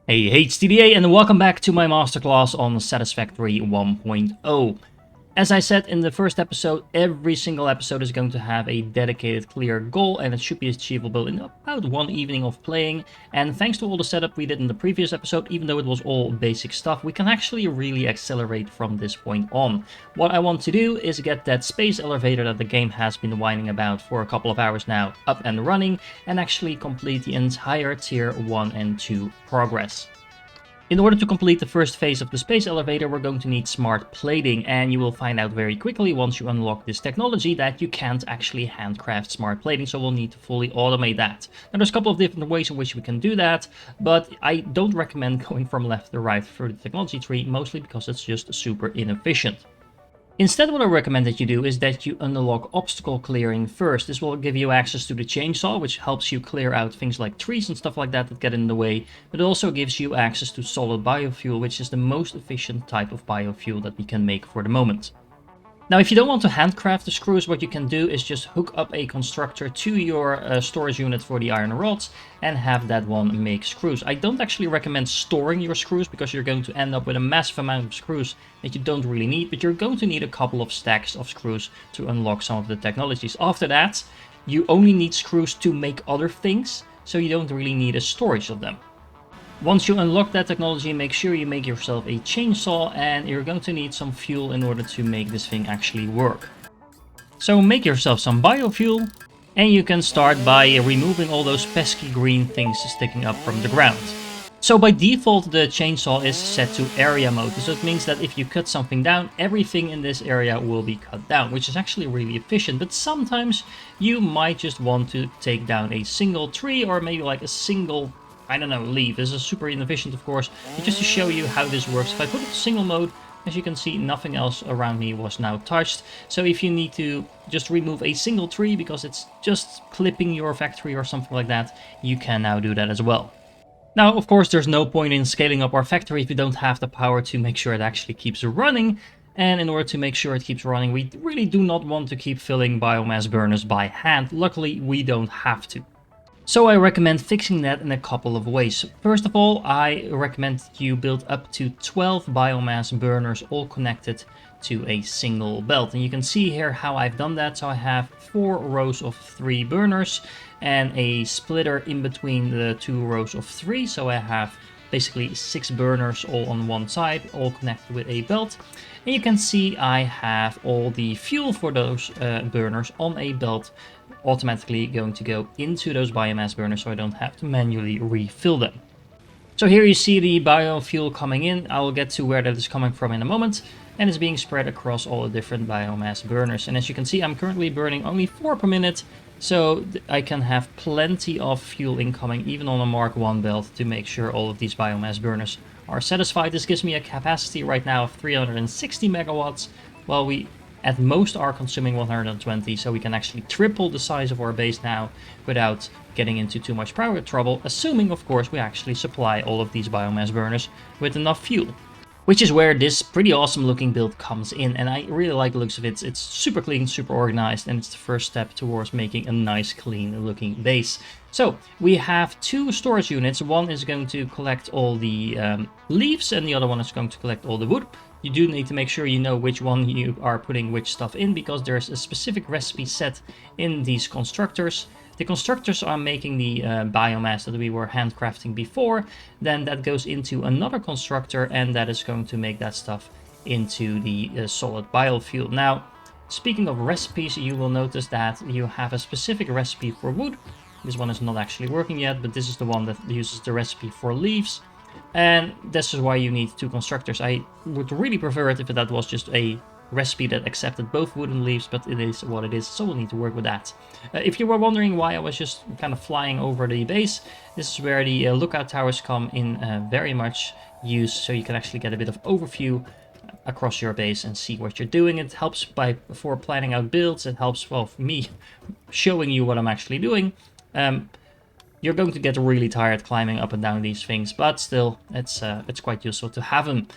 Hey HTDA, and welcome back to my masterclass on Satisfactory 1.0. As I said in the first episode, every single episode is going to have a dedicated clear goal, and it should be achievable in about one evening of playing. And thanks to all the setup we did in the previous episode, even though it was all basic stuff, we can actually really accelerate from this point on. What I want to do is get that space elevator that the game has been whining about for a couple of hours now up and running, and actually complete the entire tier 1 and 2 progress. In order to complete the first phase of the space elevator, we're going to need smart plating, and you will find out very quickly once you unlock this technology that you can't actually handcraft smart plating, so we'll need to fully automate that. Now there's a couple of different ways in which we can do that, but I don't recommend going from left to right through the technology tree, mostly because it's just super inefficient. Instead, what I recommend that you do is that you unlock obstacle clearing first. This will give you access to the chainsaw, which helps you clear out things like trees and stuff like that that get in the way, but it also gives you access to solid biofuel, which is the most efficient type of biofuel that we can make for the moment. Now, if you don't want to handcraft the screws, what you can do is just hook up a constructor to your storage unit for the iron rods and have that one make screws. I don't actually recommend storing your screws because you're going to end up with a massive amount of screws that you don't really need, but you're going to need a couple of stacks of screws to unlock some of the technologies. After that, you only need screws to make other things, so you don't really need a storage of them. Once you unlock that technology, make sure you make yourself a chainsaw, and you're going to need some fuel in order to make this thing actually work. So make yourself some biofuel, and you can start by removing all those pesky green things sticking up from the ground. So by default, the chainsaw is set to area mode, so it means that if you cut something down, everything in this area will be cut down, which is actually really efficient. But sometimes you might just want to take down a single tree, or maybe like a single, I don't know, leaf. This is super inefficient, of course, but just to show you how this works. If I put it to single mode, as you can see, nothing else around me was now touched. So if you need to just remove a single tree because it's just clipping your factory or something like that, you can now do that as well. Now, of course, there's no point in scaling up our factory if you don't have the power to make sure it actually keeps running. And in order to make sure it keeps running, we really do not want to keep filling biomass burners by hand. Luckily, we don't have to. So I recommend fixing that in a couple of ways. First of all, I recommend you build up to 12 biomass burners all connected to a single belt. And you can see here how I've done that. So I have 4 rows of 3 burners and a splitter in between the 2 rows of 3. So I have basically 6 burners all on one side, all connected with a belt. And you can see I have all the fuel for those burners on a belt automatically going to go into those biomass burners, so I don't have to manually refill them. So here you see the biofuel coming in. I will get to where that is coming from in a moment, and it's being spread across all the different biomass burners. And as you can see, I'm currently burning only 4 per minute, so I can have plenty of fuel incoming, even on a Mark 1 belt, to make sure all of these biomass burners are satisfied. This gives me a capacity right now of 360 megawatts, while we at most are consuming 120, so we can actually triple the size of our base now without getting into too much power trouble, assuming of course we actually supply all of these biomass burners with enough fuel. Which is where this pretty awesome looking build comes in, and I really like the looks of it. It's super clean, super organized, and it's the first step towards making a nice clean looking base. So we have 2 storage units. One is going to collect all the leaves, and the other one is going to collect all the wood. You do need to make sure you know which one you are putting which stuff in, because there's a specific recipe set in these constructors. The constructors are making the biomass that we were handcrafting before, then that goes into another constructor, and that is going to make that stuff into the solid biofuel. Now, speaking of recipes, you will notice that you have a specific recipe for wood. This one is not actually working yet, but this is the one that uses the recipe for leaves. And this is why you need 2 constructors. I would really prefer it if that was just a recipe that accepted both wood and leaves, but it is what it is, so we'll need to work with that. If you were wondering why I was just kind of flying over the base, this is where the lookout towers come in very much use, so you can actually get a bit of overview across your base and see what you're doing. It helps for planning out builds. It helps, well, for me showing you what I'm actually doing. You're going to get really tired climbing up and down these things, but still, it's quite useful to have them.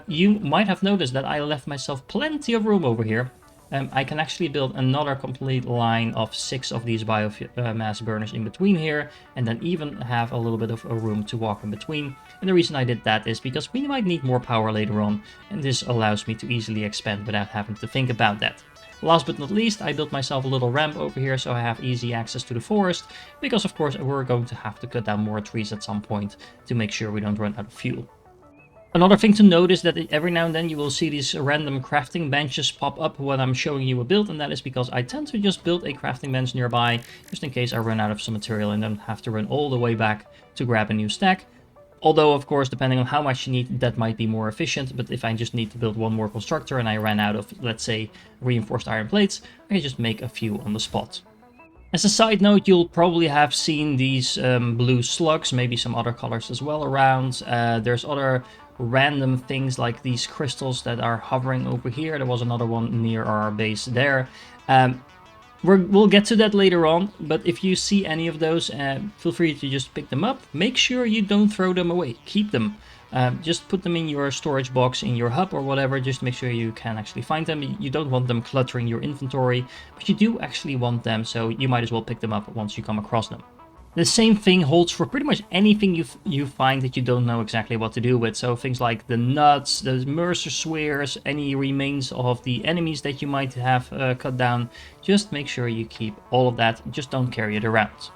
You might have noticed that I left myself plenty of room over here I can actually build another complete line of 6 of these biomass burners in between here, and then even have a little bit of a room to walk in between. And the reason I did that is because we might need more power later on, and this allows me to easily expand without having to think about that. Last but not least, I built myself a little ramp over here so I have easy access to the forest, because of course we're going to have to cut down more trees at some point to make sure we don't run out of fuel. Another thing to note is that every now and then you will see these random crafting benches pop up when I'm showing you a build, and that is because I tend to just build a crafting bench nearby, just in case I run out of some material and don't have to run all the way back to grab a new stack. Although, of course, depending on how much you need, that might be more efficient, but if I just need to build one more constructor and I ran out of, let's say, reinforced iron plates, I can just make a few on the spot. As a side note, you'll probably have seen these blue slugs, maybe some other colors as well around. There's other random things like these crystals that are hovering over here. There was another one near our base there. We'll get to that later on, but if you see any of those, feel free to just pick them up. Make sure you don't throw them away. Keep them. Just put them in your storage box, in your hub or whatever, just to make sure you can actually find them. You don't want them cluttering your inventory, but you do actually want them, so you might as well pick them up once you come across them. The same thing holds for pretty much anything you find that you don't know exactly what to do with. So things like the nuts, the Mercer spheres, any remains of the enemies that you might have cut down. Just make sure you keep all of that, just don't carry it around.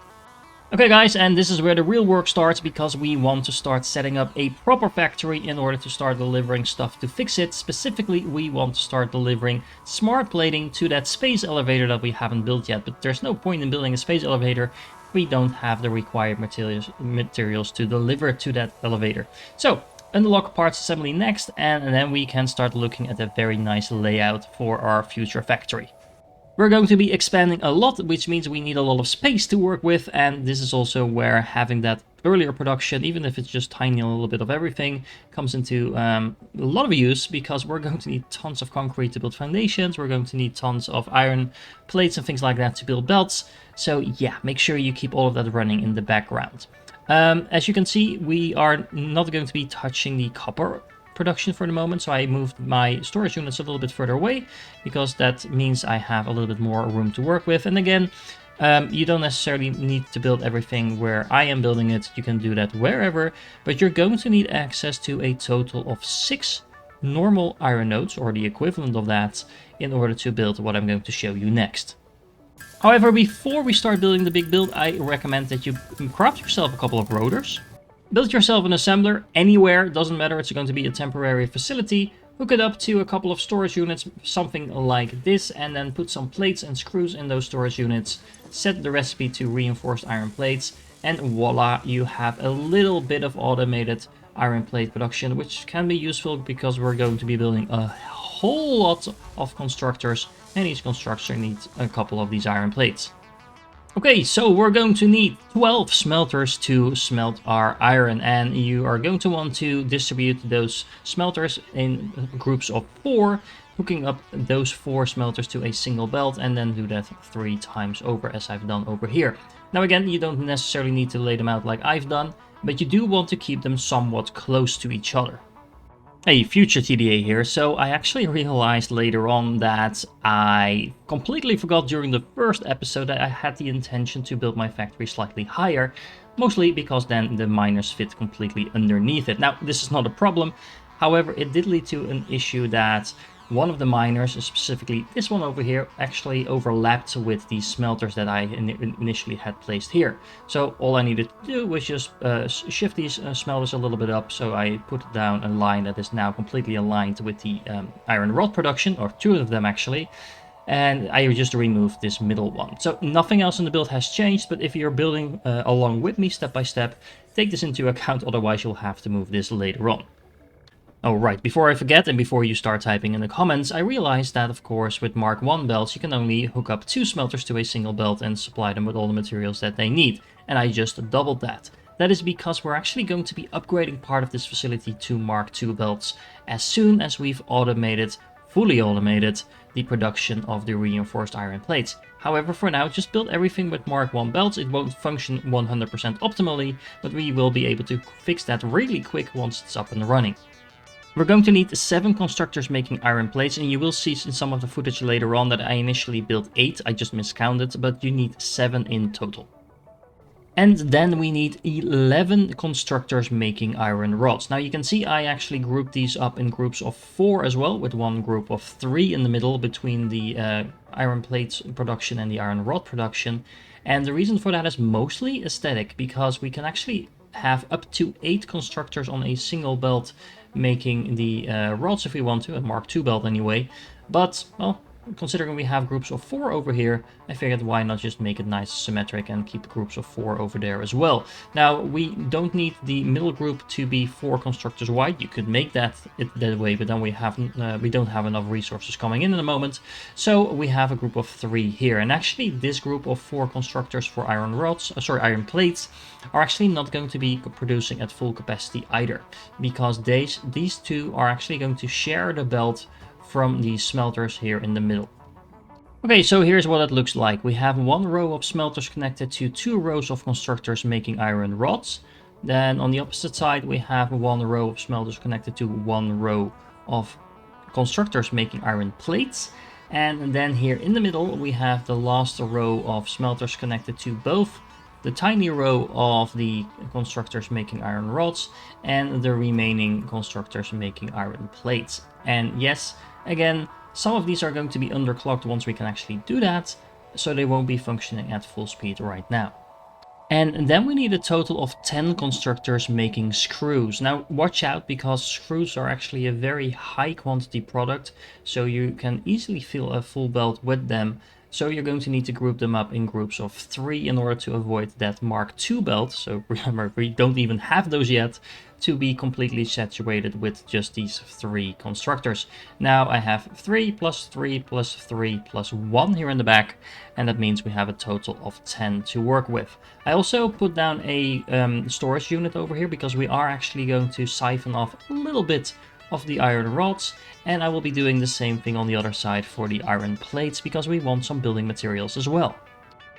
Okay guys, and this is where the real work starts, because we want to start setting up a proper factory in order to start delivering stuff to FICSIT. Specifically, we want to start delivering smart plating to that space elevator that we haven't built yet, but there's no point in building a space elevator we don't have the required materials to deliver to that elevator. So unlock parts assembly next, and then we can start looking at a very nice layout for our future factory. We're going to be expanding a lot, which means we need a lot of space to work with, and this is also where having that earlier production, even if it's just tiny, a little bit of everything, comes into a lot of use, because we're going to need tons of concrete to build foundations, we're going to need tons of iron plates and things like that to build belts. So yeah, make sure you keep all of that running in the background. As you can see, we are not going to be touching the copper production for the moment, so I moved my storage units a little bit further away, because that means I have a little bit more room to work with. And again, you don't necessarily need to build everything where I am building it, you can do that wherever, but you're going to need access to a total of 6 normal iron nodes, or the equivalent of that, in order to build what I'm going to show you next. However, before we start building the big build, I recommend that you craft yourself a couple of rotors. Build yourself an assembler anywhere, doesn't matter, it's going to be a temporary facility. Hook it up to a couple of storage units, something like this, and then put some plates and screws in those storage units. Set the recipe to reinforced iron plates, and voila, you have a little bit of automated iron plate production, which can be useful because we're going to be building a whole lot of constructors, and each constructor needs a couple of these iron plates. Okay, so we're going to need 12 smelters to smelt our iron, and you are going to want to distribute those smelters in groups of 4, hooking up those 4 smelters to a single belt, and then do that 3 times over, as I've done over here. Now again, you don't necessarily need to lay them out like I've done, but you do want to keep them somewhat close to each other. Hey, future TDA here. So I actually realized later on that I completely forgot during the first episode that I had the intention to build my factory slightly higher, mostly because then the miners fit completely underneath it. Now, this is not a problem. However, it did lead to an issue that one of the miners, specifically this one over here, actually overlapped with the smelters that I initially had placed here. So all I needed to do was just shift these smelters a little bit up, so I put down a line that is now completely aligned with the iron rod production, or 2 of them actually, and I just removed this middle one. So nothing else in the build has changed, but if you're building along with me step by step, take this into account, otherwise you'll have to move this later on. Oh right, before I forget and before you start typing in the comments, I realized that of course with Mark 1 belts you can only hook up 2 smelters to a single belt and supply them with all the materials that they need, and I just doubled that. That is because we're actually going to be upgrading part of this facility to Mark 2 belts as soon as we've fully automated, the production of the reinforced iron plates. However, for now, just build everything with Mark 1 belts. It won't function 100% optimally, but we will be able to fix that really quick once it's up and running. We're going to need 7 constructors making iron plates, and you will see in some of the footage later on that I initially built 8, I just miscounted, but you need 7 in total. And then we need 11 constructors making iron rods. Now you can see I actually grouped these up in groups of 4 as well, with one group of 3 in the middle between the iron plates production and the iron rod production. And the reason for that is mostly aesthetic, because we can actually have up to 8 constructors on a single belt making the rods if we want to, a Mark II belt anyway. But, well, considering we have groups of 4 over here, I figured why not just make it nice symmetric and keep groups of 4 over there as well. Now, we don't need the middle group to be 4 constructors wide. You could make that way, but then we don't have enough resources coming in the moment. So we have a group of 3 here. And actually, this group of 4 constructors for iron rods, iron plates, are actually not going to be producing at full capacity either, because these two are actually going to share the belt from the smelters here in the middle. Okay, so here's what it looks like. We have 1 row of smelters connected to 2 rows of constructors making iron rods. Then on the opposite side, we have 1 row of smelters connected to 1 row of constructors making iron plates. And then here in the middle, we have the last row of smelters connected to both the tiny row of the constructors making iron rods and the remaining constructors making iron plates. And yes, again, some of these are going to be underclocked once we can actually do that, so they won't be functioning at full speed right now. And then we need a total of 10 constructors making screws. Now watch out, because screws are actually a very high quantity product, so you can easily fill a full belt with them. So you're going to need to group them up in groups of 3 in order to avoid that Mark II belt. So remember, we don't even have those yet, to be completely saturated with just these 3 constructors. Now I have 3 plus 3 plus 3 plus 1 here in the back, and that means we have a total of 10 to work with. I also put down a storage unit over here, because we are actually going to siphon off a little bit of the iron rods, and I will be doing the same thing on the other side for the iron plates, because we want some building materials as well.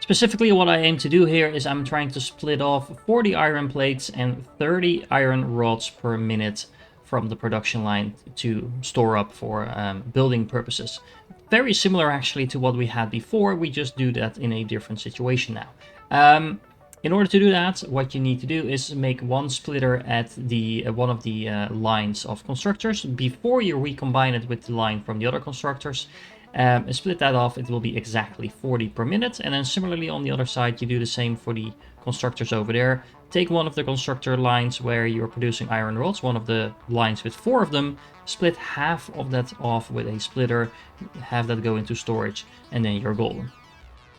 Specifically, what I aim to do here is I'm trying to split off 40 iron plates and 30 iron rods per minute from the production line to store up for building purposes. Very similar actually to what we had before, we just do that in a different situation now. In order to do that, what you need to do is make 1 splitter at the one of the lines of constructors before you recombine it with the line from the other constructors. Split that off, it will be exactly 40 per minute, and then similarly on the other side you do the same for the constructors over there. Take one of the constructor lines where you're producing iron rods, one of the lines with 4 of them, split half of that off with a splitter, have that go into storage, and then you're golden.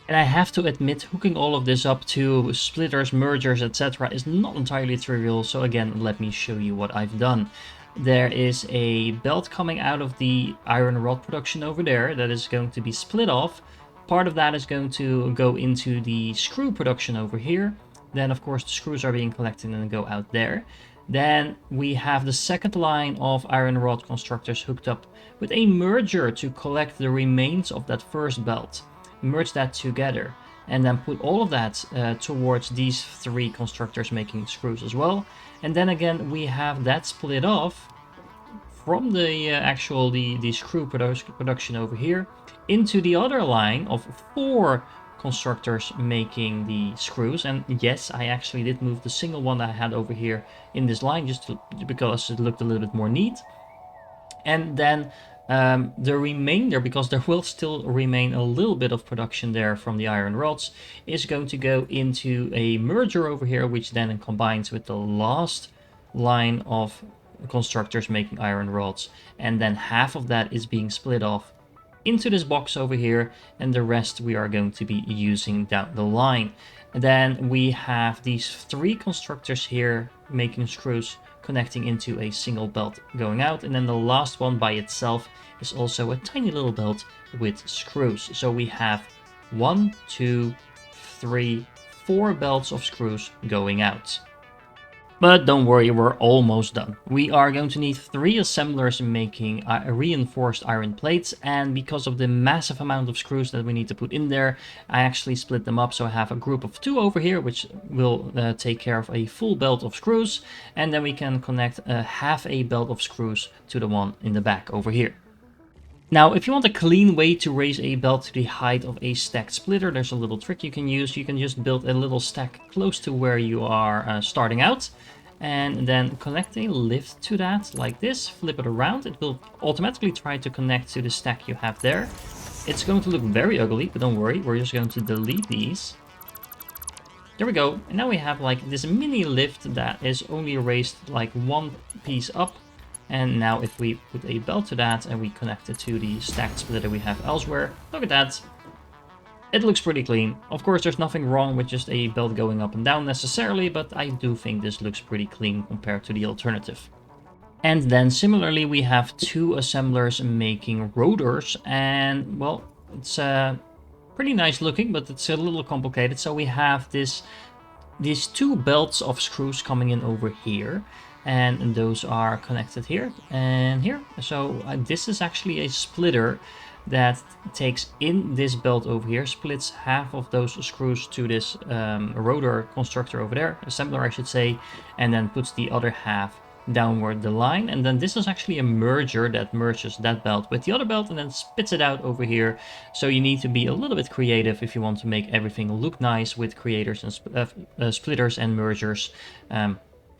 And I have to admit, hooking all of this up to splitters, mergers, etc. is not entirely trivial, so again, let me show you what I've done. There is a belt coming out of the iron rod production over there that is going to be split off. Part of that is going to go into the screw production over here. Then of course the screws are being collected and go out there. Then we have the second line of iron rod constructors hooked up with a merger to collect the remains of that first belt. Merge that together and then put all of that towards these 3 constructors making screws as well. And then again we have that split off from the the screw production over here into the other line of 4 constructors making the screws. And yes, I actually did move the single one that I had over here in this line just because it looked a little bit more neat. And then the remainder, because there will still remain a little bit of production there from the iron rods, is going to go into a merger over here, which then combines with the last line of constructors making iron rods, and then half of that is being split off into this box over here, and the rest we are going to be using down the line. And then we have these 3 constructors here making screws connecting into a single belt going out, and then the last one by itself is also a tiny little belt with screws. So we have 1, 2, 3, 4 belts of screws going out. But don't worry, we're almost done. We are going to need 3 assemblers making reinforced iron plates, and because of the massive amount of screws that we need to put in there, I actually split them up. So I have a group of 2 over here, which will take care of a full belt of screws, and then we can connect half a belt of screws to the one in the back over here. Now, if you want a clean way to raise a belt to the height of a stacked splitter, there's a little trick you can use. You can just build a little stack close to where you are starting out, and then connect a lift to that like this, flip it around. It will automatically try to connect to the stack you have there. It's going to look very ugly, but don't worry, we're just going to delete these. There we go, and now we have like this mini lift that is only raised like 1 piece up. And now if we put a belt to that and we connect it to the stacked splitter we have elsewhere, look at that. It looks pretty clean. Of course, there's nothing wrong with just a belt going up and down necessarily, but I do think this looks pretty clean compared to the alternative. And then similarly, we have 2 assemblers making rotors, and well, it's pretty nice looking, but it's a little complicated. So we have these 2 belts of screws coming in over here, and those are connected here and here. So this is actually a splitter that takes in this belt over here, splits half of those screws to this rotor constructor over there, assembler I should say, and then puts the other half downward the line. And then this is actually a merger that merges that belt with the other belt and then spits it out over here. So you need to be a little bit creative if you want to make everything look nice with creators and splitters and mergers,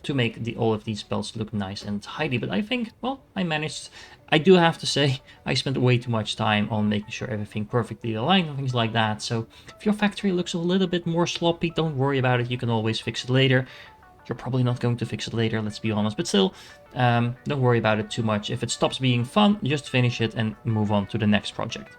to make all of these belts look nice and tidy. But I think, well, I managed. I do have to say, I spent way too much time on making sure everything perfectly aligned and things like that. So if your factory looks a little bit more sloppy, don't worry about it. You can always fix it later. You're probably not going to fix it later, let's be honest. But still, don't worry about it too much. If it stops being fun, just finish it and move on to the next project.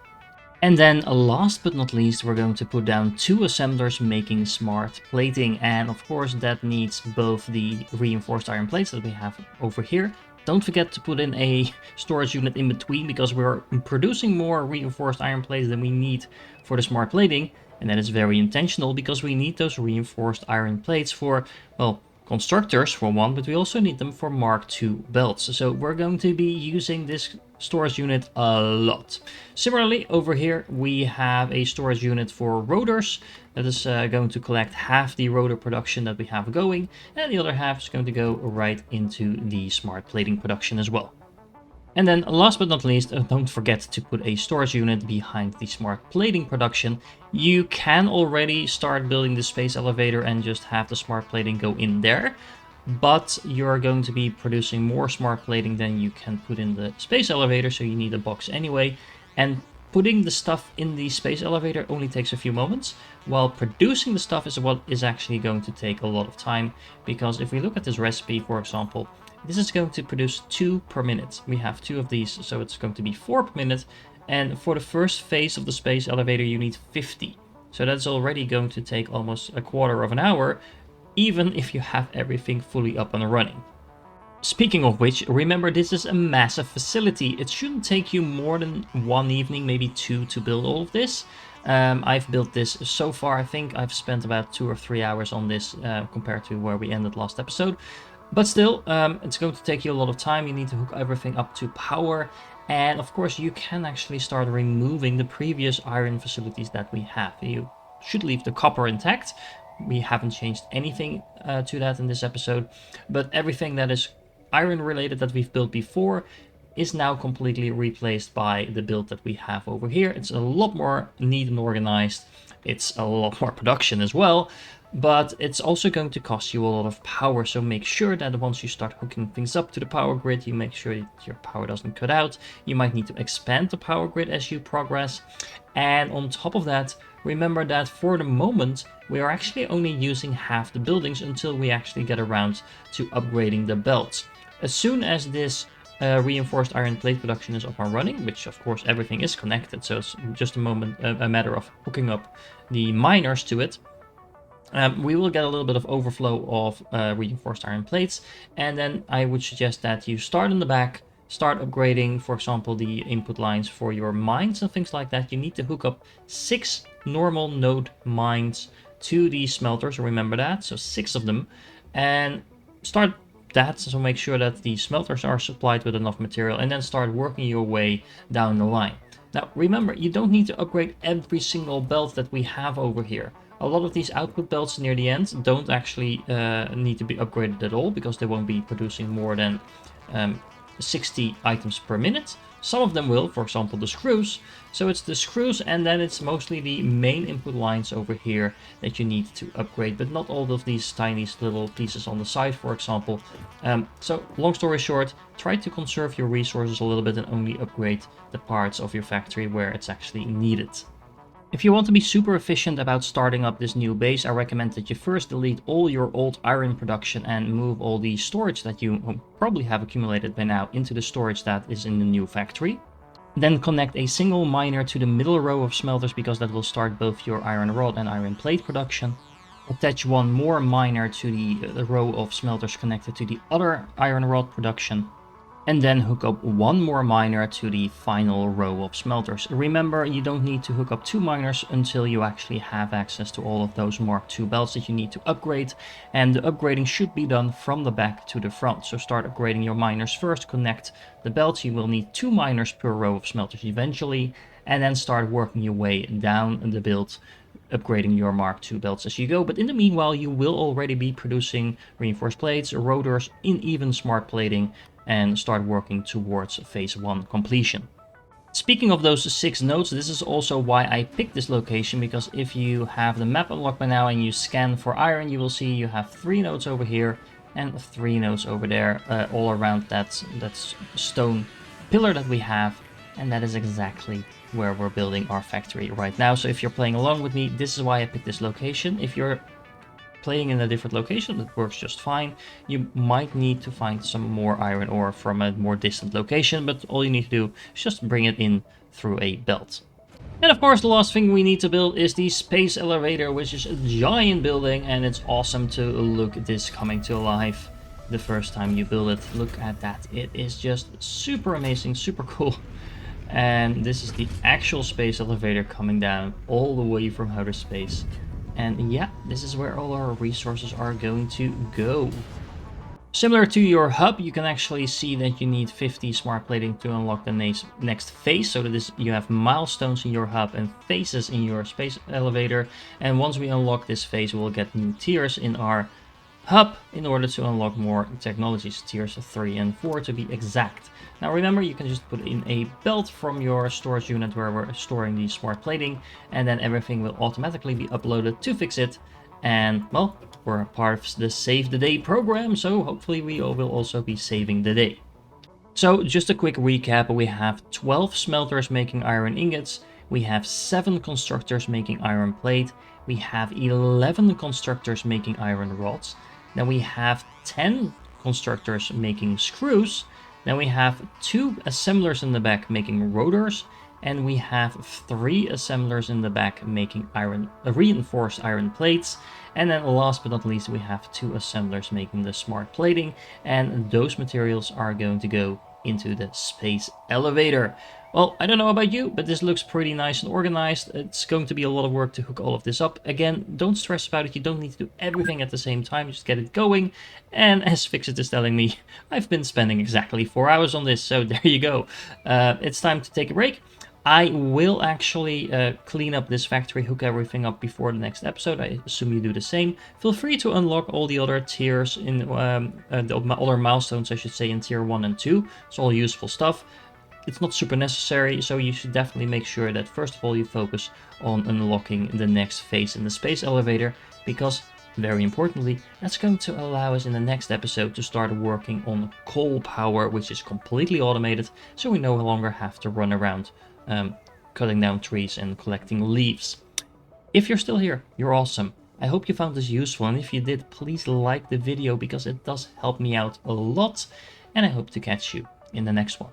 And then last but not least, we're going to put down 2 assemblers making smart plating. And of course that needs both the reinforced iron plates that we have over here. Don't forget to put in a storage unit in between, because we're producing more reinforced iron plates than we need for the smart plating. And that is very intentional, because we need those reinforced iron plates for, well, constructors for one, but we also need them for Mark II belts. So we're going to be using this storage unit a lot. Similarly, over here we have a storage unit for rotors that is going to collect half the rotor production that we have going, and the other half is going to go right into the smart plating production as well. And then last but not least, don't forget to put a storage unit behind the smart plating production. You can already start building the space elevator and just have the smart plating go in there, but you're going to be producing more smart plating than you can put in the space elevator, so you need a box anyway. And putting the stuff in the space elevator only takes a few moments, while producing the stuff is what is actually going to take a lot of time, because if we look at this recipe, for example, this is going to produce 2 per minute. We have 2 of these, so it's going to be 4 per minute. And for the first phase of the space elevator, you need 50. So that's already going to take almost a quarter of an hour, even if you have everything fully up and running. Speaking of which, remember this is a massive facility. It shouldn't take you more than 1 evening, maybe 2, to build all of this. I've built this so far. I think I've spent about 2 or 3 hours on this compared to where we ended last episode. But still, it's going to take you a lot of time. You need to hook everything up to power. And of course, you can actually start removing the previous iron facilities that we have. You should leave the copper intact. We haven't changed anything to that in this episode. But everything that is iron related that we've built before is now completely replaced by the build that we have over here. It's a lot more neat and organized. It's a lot more production as well. But it's also going to cost you a lot of power, so make sure that once you start hooking things up to the power grid, you make sure that your power doesn't cut out. You might need to expand the power grid as you progress. And on top of that, remember that for the moment, we are actually only using half the buildings until we actually get around to upgrading the belts. As soon as this reinforced iron plate production is up and running, which of course everything is connected, so it's just a matter of hooking up the miners to it. We will get a little bit of overflow of reinforced iron plates, and then I would suggest that you start in the back, start upgrading, for example, the input lines for your mines and things like that. You need to hook up 6 normal node mines to these smelters, remember that, so 6 of them, and start that, so make sure that the smelters are supplied with enough material, and then start working your way down the line. Now remember, you don't need to upgrade every single belt that we have over here. A lot of these output belts near the end don't actually need to be upgraded at all, because they won't be producing more than 60 items per minute. Some of them will, for example the screws. So it's the screws, and then it's mostly the main input lines over here that you need to upgrade, but not all of these tiny little pieces on the side, for example. So long story short, try to conserve your resources a little bit and only upgrade the parts of your factory where it's actually needed. If you want to be super efficient about starting up this new base, I recommend that you first delete all your old iron production and move all the storage that you probably have accumulated by now into the storage that is in the new factory. Then connect a single miner to the middle row of smelters, because that will start both your iron rod and iron plate production. Attach one more miner to the row of smelters connected to the other iron rod production. And then hook up one more miner to the final row of smelters. Remember, you don't need to hook up 2 miners until you actually have access to all of those Mark II belts that you need to upgrade. And the upgrading should be done from the back to the front. So start upgrading your miners first, connect the belts. You will need 2 miners per row of smelters eventually. And then start working your way down the build, upgrading your Mark II belts as you go. But in the meanwhile, you will already be producing reinforced plates, rotors, in even smart plating, and start working towards phase 1 completion. Speaking of those 6 nodes, this is also why I picked this location, because if you have the map unlocked by now and you scan for iron, you will see you have 3 nodes over here and 3 nodes over there, all around that stone pillar that we have, and that is exactly where we're building our factory right now. So if you're playing along with me, this is why I picked this location. If you're playing in a different location, that works just fine. You might need to find some more iron ore from a more distant location, but all you need to do is just bring it in through a belt. And of course, the last thing we need to build is the space elevator, which is a giant building, and it's awesome to look at this coming to life the first time you build it. Look at that. It is just super amazing, super cool. And this is the actual space elevator coming down all the way from outer space. And yeah, this is where all our resources are going to go. Similar to your hub, you can actually see that you need 50 smart plating to unlock the next phase. So that you have milestones in your hub and phases in your space elevator. And once we unlock this phase, we'll get new tiers in our hub in order to unlock more technologies, tiers 3 and 4 to be exact. Now remember, you can just put in a belt from your storage unit where we're storing the smart plating, and then everything will automatically be uploaded to FICSIT. And well, we're a part of the Save the Day program, so hopefully we will also be saving the day. So just a quick recap, we have 12 smelters making iron ingots, we have 7 constructors making iron plate, we have 11 constructors making iron rods, then we have 10 constructors making screws, then we have 2 assemblers in the back making rotors, and we have 3 assemblers in the back making reinforced iron plates. And then last but not least, we have 2 assemblers making the smart plating, and those materials are going to go into the space elevator. Well, I don't know about you, but this looks pretty nice and organized. It's going to be a lot of work to hook all of this up. Again, don't stress about it. You don't need to do everything at the same time. Just get it going. And as FICSIT is telling me, I've been spending exactly 4 hours on this. So there you go. It's time to take a break. I will actually clean up this factory, hook everything up before the next episode. I assume you do the same. Feel free to unlock all the other tiers in the other milestones, I should say, in tier 1 and 2. It's all useful stuff. It's not super necessary, so you should definitely make sure that first of all you focus on unlocking the next phase in the space elevator, because very importantly, that's going to allow us in the next episode to start working on coal power, which is completely automated, so we no longer have to run around cutting down trees and collecting leaves. If you're still here, you're awesome. I hope you found this useful, and if you did, please like the video because it does help me out a lot, and I hope to catch you in the next one.